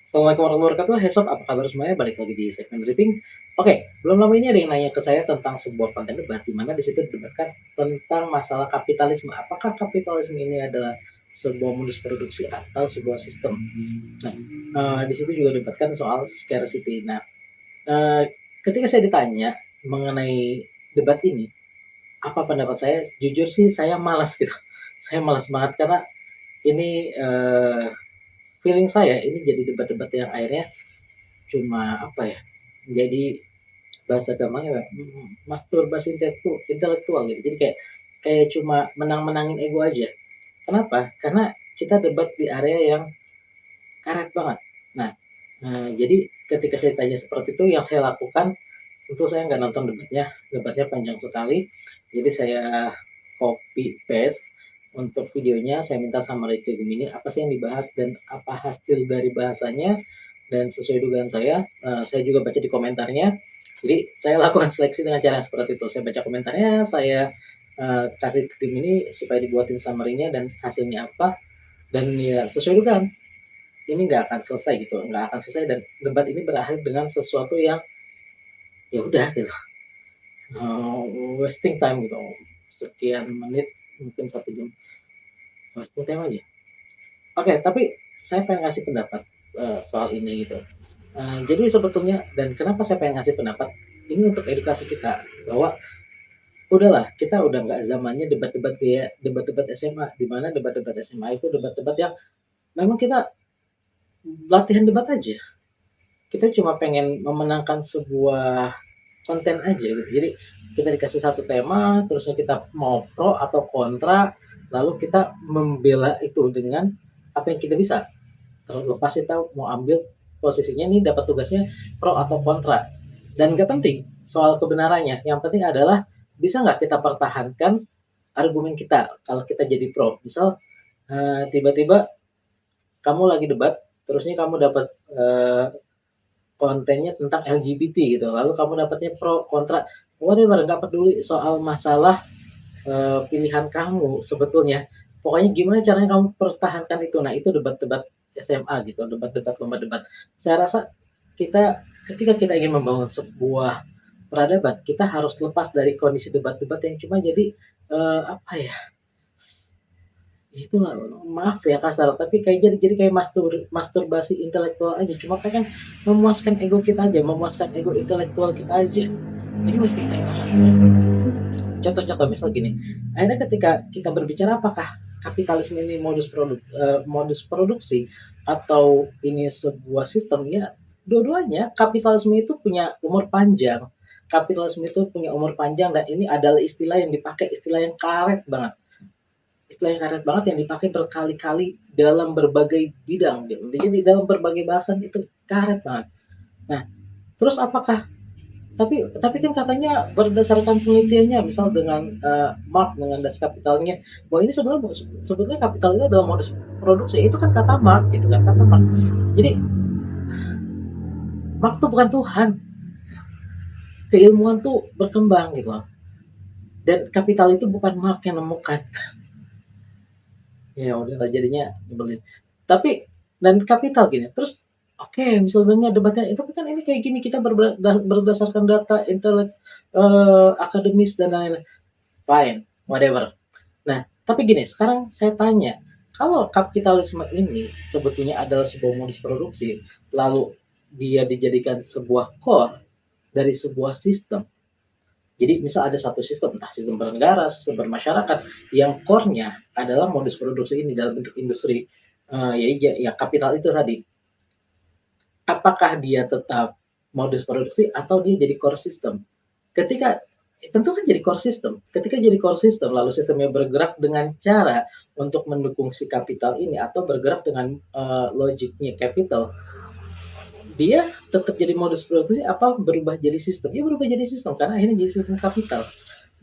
Assalamualaikum warahmatullahi wabarakatuh. Hey sob, apa kabar semuanya? Balik lagi di segmen rating. Oke, belum lama ini ada yang nanya ke saya tentang sebuah konten debat di mana di situ didebatkan tentang masalah kapitalisme. Apakah kapitalisme ini adalah sebuah modus produksi atau sebuah sistem? Nah, di situ juga didebatkan soal scarcity. Nah, eh, ketika saya ditanya mengenai debat ini, apa pendapat saya? Jujur sih saya malas gitu. Saya malas banget karena ini feeling saya ini jadi debat-debat yang akhirnya cuma apa ya, jadi bahasa gampangnya masturbasi intelektual gitu. Jadi kayak kayak cuma menang-menangin ego aja. Kenapa? Karena kita debat di area yang karet banget. Nah, jadi ketika saya tanya seperti itu, yang saya lakukan tentu saya nggak nonton debatnya panjang sekali. Jadi saya copy paste untuk videonya, saya minta summary ke Gemini apa sih yang dibahas dan apa hasil dari bahasanya, dan sesuai dugaan saya juga baca di komentarnya. Jadi saya lakukan seleksi dengan cara yang seperti itu. Saya baca komentarnya, saya kasih ke Gemini supaya dibuatin summary-nya dan hasilnya apa. Dan ya sesuai dugaan, ini nggak akan selesai gitu, nggak akan selesai, dan debat ini berakhir dengan sesuatu yang ya udah gitu, wasting time gitu, sekian menit, mungkin 1 jam wasting time aja. Oke, tapi saya pengen ngasih pendapat soal ini gitu. Jadi sebetulnya, dan kenapa saya pengen ngasih pendapat ini untuk edukasi kita bahwa udahlah, kita udah nggak zamannya debat-debat kayak debat-debat SMA, di mana debat-debat SMA itu debat-debat yang memang kita latihan debat aja. Kita cuma pengen memenangkan sebuah konten aja gitu. Jadi kita dikasih satu tema, terusnya kita mau pro atau kontra, lalu kita membela itu dengan apa yang kita bisa. Terlepas kita mau ambil posisinya nih, dapat tugasnya pro atau kontra. Dan gak penting soal kebenarannya, yang penting adalah bisa nggak kita pertahankan argumen kita kalau kita jadi pro. Misal tiba-tiba kamu lagi debat, terusnya kamu dapat kontennya tentang LGBT gitu, lalu kamu dapatnya pro kontra, whatever, nggak peduli soal masalah pilihan kamu sebetulnya, pokoknya gimana caranya kamu pertahankan itu. Nah, itu debat-debat SMA gitu, debat-debat lomba debat. Saya rasa kita, ketika kita ingin membangun sebuah peradaban, kita harus lepas dari kondisi debat-debat yang cuma jadi apa ya, itulah, maaf ya kasar, tapi kayak jadi kayak masturbasi intelektual aja, cuma pengen memuaskan ego kita aja, memuaskan ego intelektual kita aja. Ini wasting time banget. Contoh-contoh misal gini, akhirnya ketika kita berbicara apakah kapitalisme ini modus produksi atau ini sebuah sistem, ya dua-duanya. Kapitalisme itu punya umur panjang, kapitalisme itu punya umur panjang, dan ini adalah istilah yang dipakai, istilah yang karet banget, istilah yang karet banget, yang dipakai berkali-kali dalam berbagai bidang gitu. Jadi dalam berbagai bahasan itu karet banget. Nah, terus apakah, tapi kan katanya berdasarkan penelitiannya, misal dengan Mark, dengan Das Kapitalnya, bahwa ini sebetulnya kapital itu adalah modus produksi. Itu kan kata Mark gitu kan, kata Mark. Jadi Mark tuh bukan Tuhan, keilmuan tuh berkembang gitu loh, dan kapital itu bukan Mark yang nemukan. Ya udahlah, jadinya nyebelin. Tapi dan kapital gini terus, oke, misalnya debatnya itu kan ini kayak gini, kita berdasarkan data intelek, akademis dan lain-lain, fine, whatever. Nah, tapi gini, sekarang saya tanya, kalau kapitalisme ini sebetulnya adalah sebuah modus produksi, lalu dia dijadikan sebuah core dari sebuah sistem. Jadi misal ada satu sistem, entah sistem bernegara, sistem bermasyarakat, yang core-nya adalah modus produksi ini dalam bentuk industri, ya kapital itu tadi. Apakah dia tetap modus produksi atau dia jadi core system? Ketika tentu kan jadi core system. Ketika jadi core system, lalu sistemnya bergerak dengan cara untuk mendukung si kapital ini atau bergerak dengan logiknya capital, dia tetap jadi modus produksi apa berubah jadi sistem? Ya berubah jadi sistem karena akhirnya jadi sistem kapital.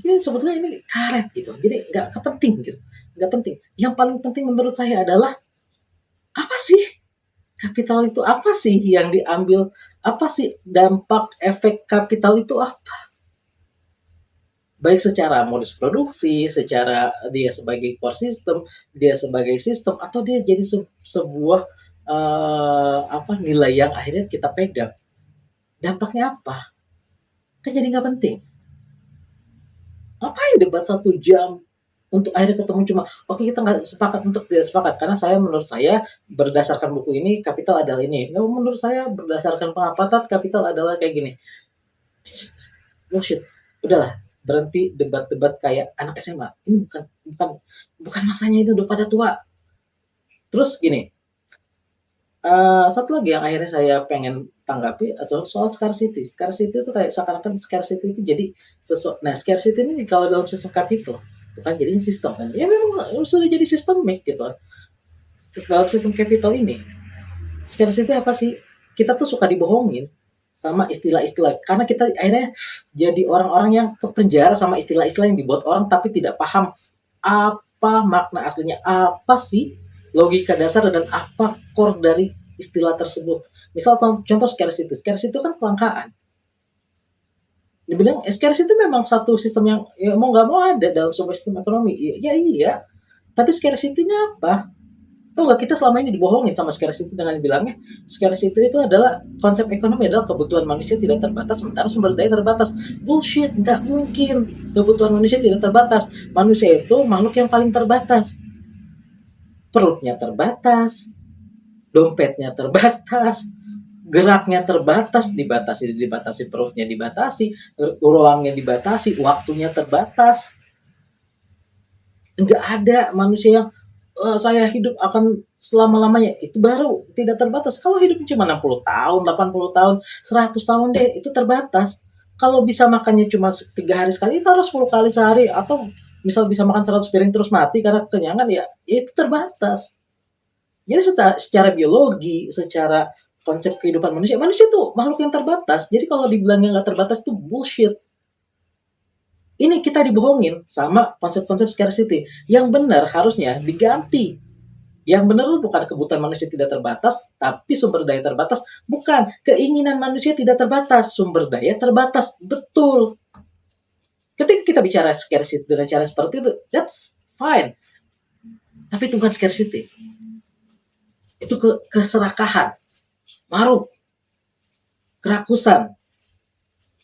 Jadi sebetulnya ini karet gitu. Jadi nggak kepenting gitu. Nggak penting. Yang paling penting menurut saya adalah apa sih kapital itu, apa sih yang diambil, apa sih dampak efek kapital itu apa? Baik secara modus produksi, secara dia sebagai core system, dia sebagai sistem, atau dia jadi sebuah nilai yang akhirnya kita pegang. Dampaknya apa? Kan jadi nggak penting. Ngapain debat 1 jam untuk akhirnya ketemu cuma oke kita nggak sepakat untuk tidak sepakat karena menurut saya berdasarkan buku ini kapital adalah ini. Ya, menurut saya berdasarkan pengamatan kapital adalah kayak gini. Bullshit. Udahlah, berhenti debat-debat kayak anak SMA. Ini bukan bukan masanya, itu udah pada tua. Terus gini, satu lagi yang akhirnya saya pengen tanggapi soal scarcity. Scarcity itu kayak seakan-akan scarcity itu jadi nah scarcity ini kalau dalam sistem kapital itu kan jadinya sistem kan. Ya memang sudah jadi sistemik gitu. Dalam sistem kapital ini, scarcity apa sih? Kita tuh suka dibohongin sama istilah-istilah karena kita akhirnya jadi orang-orang yang kepenjara sama istilah-istilah yang dibuat orang tapi tidak paham apa makna aslinya, apa sih logika dasar dan apa core dari istilah tersebut. Misal contoh scarcity. Scarcity itu kan kelangkaan. Dibilang scarcity itu memang satu sistem yang ya, mau nggak mau ada dalam sebuah sistem ekonomi. Ya iya. Tapi scarcity-nya apa? Tahu nggak kita selama ini dibohongin sama scarcity dengan bilangnya scarcity itu adalah konsep ekonomi adalah kebutuhan manusia tidak terbatas sementara sumber daya terbatas. Bullshit, nggak mungkin kebutuhan manusia tidak terbatas. Manusia itu makhluk yang paling terbatas. Perutnya terbatas, dompetnya terbatas, geraknya terbatas, dibatasi perutnya dibatasi, ruangnya dibatasi, waktunya terbatas. Nggak ada manusia yang saya hidup akan selama-lamanya, itu baru tidak terbatas. Kalau hidup cuma 60 tahun, 80 tahun, 100 tahun deh, itu terbatas. Kalau bisa makannya cuma 3 hari sekali, itu harus 10 kali sehari. Atau misal bisa makan 100 piring terus mati karena kekenyangan, ya itu terbatas. Jadi secara biologi, secara konsep kehidupan manusia tuh makhluk yang terbatas. Jadi kalau dibilangnya nggak terbatas itu bullshit. Ini kita dibohongin sama konsep-konsep scarcity. Yang benar harusnya diganti. Yang benar itu bukan kebutuhan manusia tidak terbatas, tapi sumber daya terbatas. Bukan, keinginan manusia tidak terbatas, sumber daya terbatas. Betul. Ketika kita bicara scarcity dengan cara seperti itu, that's fine. Tapi itu bukan scarcity. Itu keserakahan, maruk, kerakusan.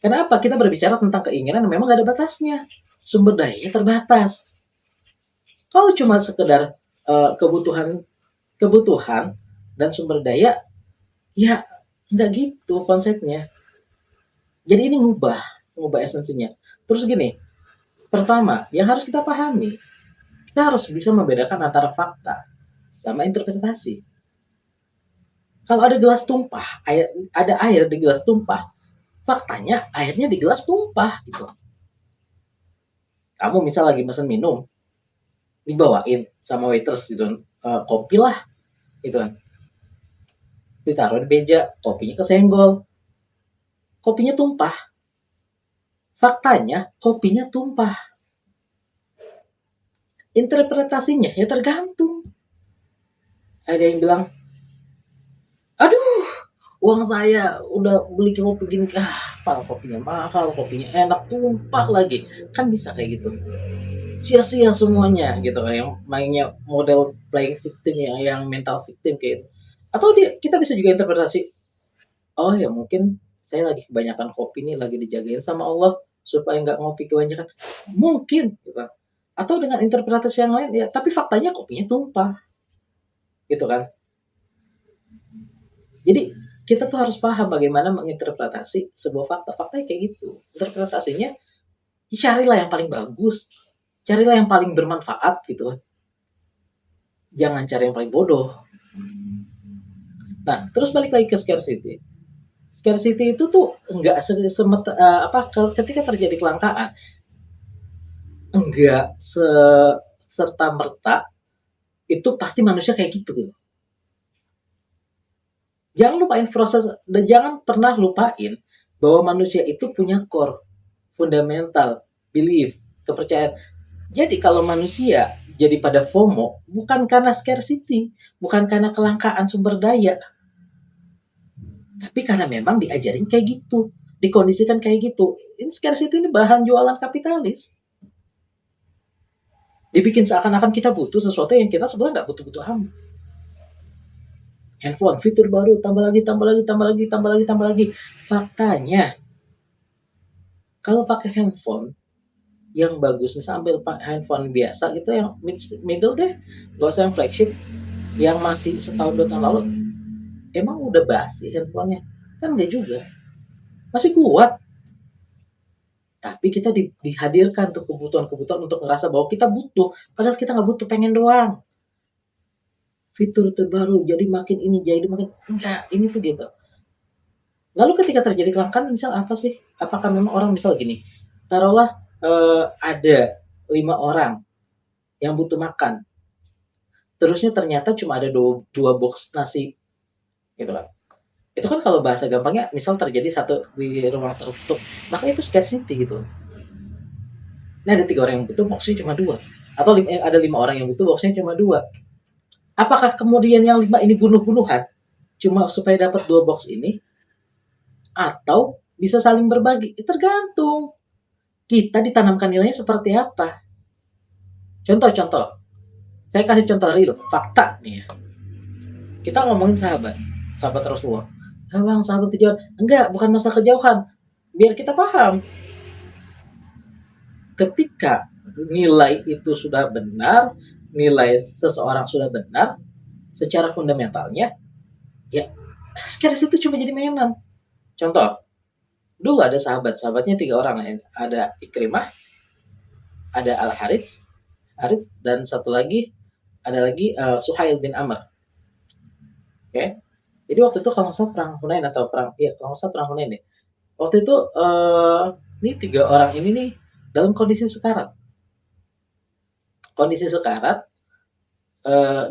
Kenapa? Kita berbicara tentang keinginan memang gak ada batasnya. Sumber dayanya terbatas. Kalau cuma sekedar kebutuhan dan sumber daya, ya nggak gitu konsepnya. Jadi ini ngubah esensinya. Terus gini, pertama yang harus kita pahami, kita harus bisa membedakan antara fakta sama interpretasi. Kalau ada gelas tumpah, ada air di gelas tumpah, faktanya airnya di gelas tumpah gitu. Kamu misal lagi pesen minum, dibawain sama waiters gitu, kopi lah gitu kan, ditaruh di meja, kopinya kesenggol, kopinya tumpah. Faktanya kopinya tumpah. Interpretasinya ya tergantung. Ada yang bilang, aduh, uang saya udah beli kopi gini, kopinya mahal, kopinya enak, tumpah lagi. Kan bisa kayak gitu. Sia-sia semuanya gitu, yang mainnya model playing victim yang mental victim kayak gitu. Atau kita bisa juga interpretasi, oh ya mungkin saya lagi kebanyakan kopi nih, lagi dijagain sama Allah supaya nggak ngopi kebanyakan. Mungkin gitu. Atau dengan interpretasi yang lain, ya tapi faktanya kopinya tumpah. Gitu kan. Jadi kita tuh harus paham bagaimana menginterpretasi sebuah fakta. Faktanya kayak gitu. Interpretasinya carilah yang paling bagus. Carilah yang paling bermanfaat gitu kan. Jangan cari yang paling bodoh. Nah, terus balik lagi ke scarcity. Scarcity itu tuh enggak ketika terjadi kelangkaan enggak serta merta itu pasti manusia kayak gitu. Jangan lupain proses dan jangan pernah lupain bahwa manusia itu punya core, fundamental, belief, kepercayaan. Jadi kalau manusia jadi pada FOMO bukan karena scarcity, bukan karena kelangkaan sumber daya, tapi karena memang diajarin kayak gitu, dikondisikan kayak gitu. Ini scarcity ini bahan jualan kapitalis. Dibikin seakan-akan kita butuh sesuatu yang kita sebenarnya nggak butuh-butuh amat. Handphone, fitur baru, tambah lagi, tambah lagi, tambah lagi, tambah lagi, tambah lagi. Faktanya, kalau pakai handphone yang bagus, misal ambil handphone biasa gitu, yang middle deh, gak usah yang flagship, yang masih setahun 2 tahun lalu, emang udah basi handphonenya? Kan enggak juga, masih kuat. Tapi kita dihadirkan tuh kebutuhan-kebutuhan untuk ngerasa bahwa kita butuh, padahal kita nggak butuh, pengen doang. Fitur terbaru, jadi makin ini, jadi makin enggak, ini tuh gitu. Lalu ketika terjadi kelangkaan, misal apa sih? Apakah memang orang misal gini, taruhlah ada 5 orang yang butuh makan, terusnya ternyata cuma ada dua box nasi, gitu kan? Itu kan kalau bahasa gampangnya, misal terjadi satu di ruang tertutup, maka itu scarcity gitu. Ini ada 3 orang yang butuh, boxnya cuma 2, atau ada 5 orang yang butuh, boxnya cuma 2. Apakah kemudian yang 5 ini bunuh-bunuhan cuma supaya dapat 2 box ini, atau bisa saling berbagi? Tergantung kita ditanamkan nilainya seperti apa. Contoh-contoh, saya kasih contoh real, fakta nih ya. Kita ngomongin sahabat, sahabat Rasulullah. Ah bang, sahabat kejauhan. Enggak, bukan masa kejauhan. Biar kita paham. Ketika nilai itu sudah benar, nilai seseorang sudah benar, secara fundamentalnya, ya scarcity itu cuma jadi mainan. Contoh, dulu ada sahabatnya 3 orang, ada Ikrimah, ada Al Harits, dan satu lagi ada lagi Suhail bin Amr. Oke, jadi waktu itu kalau nggak salah perang Hunain, atau perang, iya kalau nggak salah perang Hunain deh. Waktu itu ini 3 orang ini nih dalam kondisi sekarat. Kondisi sekarat,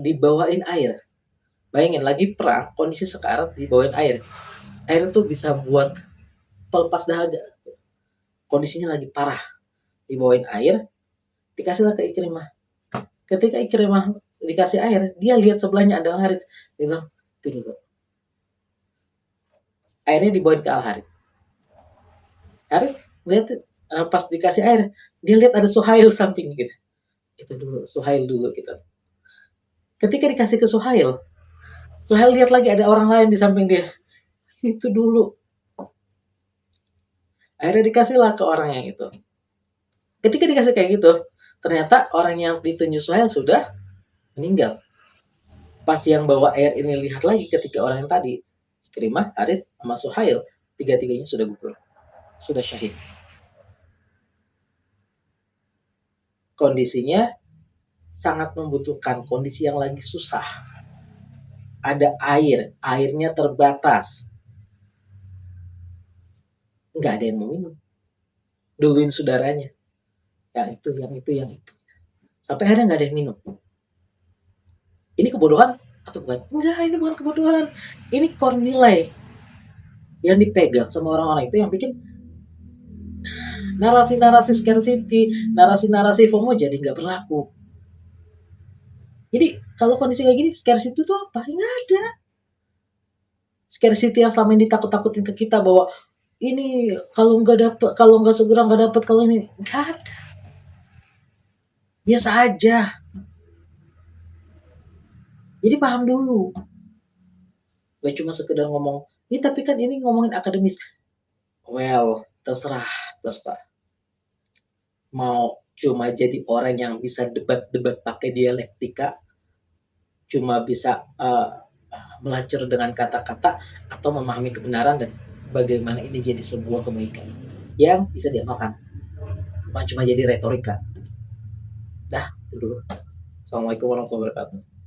dibawain air. Bayangin lagi perang, kondisi sekarat dibawain air. Air itu bisa buat pelepas dahaga. Kondisinya lagi parah, dibawain air, dikasihlah ke Ikrimah. Ketika Ikrimah dikasih air, dia lihat sebelahnya adalah Harits. Dia bilang, itu dulu. Airnya dibawain ke Al Harits. Harits lihat, pas dikasih air, dia lihat ada Suhail samping gitu. Itu dulu, Suhail dulu gitu. Ketika dikasih ke Suhail lihat lagi ada orang lain di samping dia. Itu dulu. Akhirnya dikasihlah ke orang yang itu. Ketika dikasih kayak gitu, ternyata orang yang ditunjuk Suhail sudah meninggal. Pas yang bawa air ini lihat lagi ketika orang yang tadi, Ikrimah, Harits, sama Suhail, tiga-tiganya sudah gugur. Sudah syahid. Kondisinya sangat membutuhkan, kondisi yang lagi susah. Ada air, airnya terbatas. Nggak ada yang mau minum. Duluin saudaranya. Yang itu. Sampai akhirnya nggak ada yang minum. Ini kebodohan atau bukan? Enggak, ini bukan kebodohan. Ini core nilai yang dipegang sama orang-orang itu yang bikin narasi-narasi scarcity, narasi-narasi FOMO jadi nggak berlaku. Jadi kalau kondisi kayak gini, scarcity itu apa? Nggak ada. Scarcity yang selama ini ditakut-takutin ke kita bahwa ini kalau nggak segera nggak dapet, kalau ini nggak ada. Biasa aja. Jadi paham dulu. Gak cuma sekedar ngomong, tapi kan ini ngomongin akademis. Well, terserah. Mau cuma jadi orang yang bisa debat-debat pakai dialektika, cuma bisa melacur dengan kata-kata, atau memahami kebenaran dan bagaimana ini jadi sebuah kebaikan yang bisa diamalkan, bukan cuma jadi retorika. Dah, itu dulu. Assalamualaikum warahmatullahi wabarakatuh.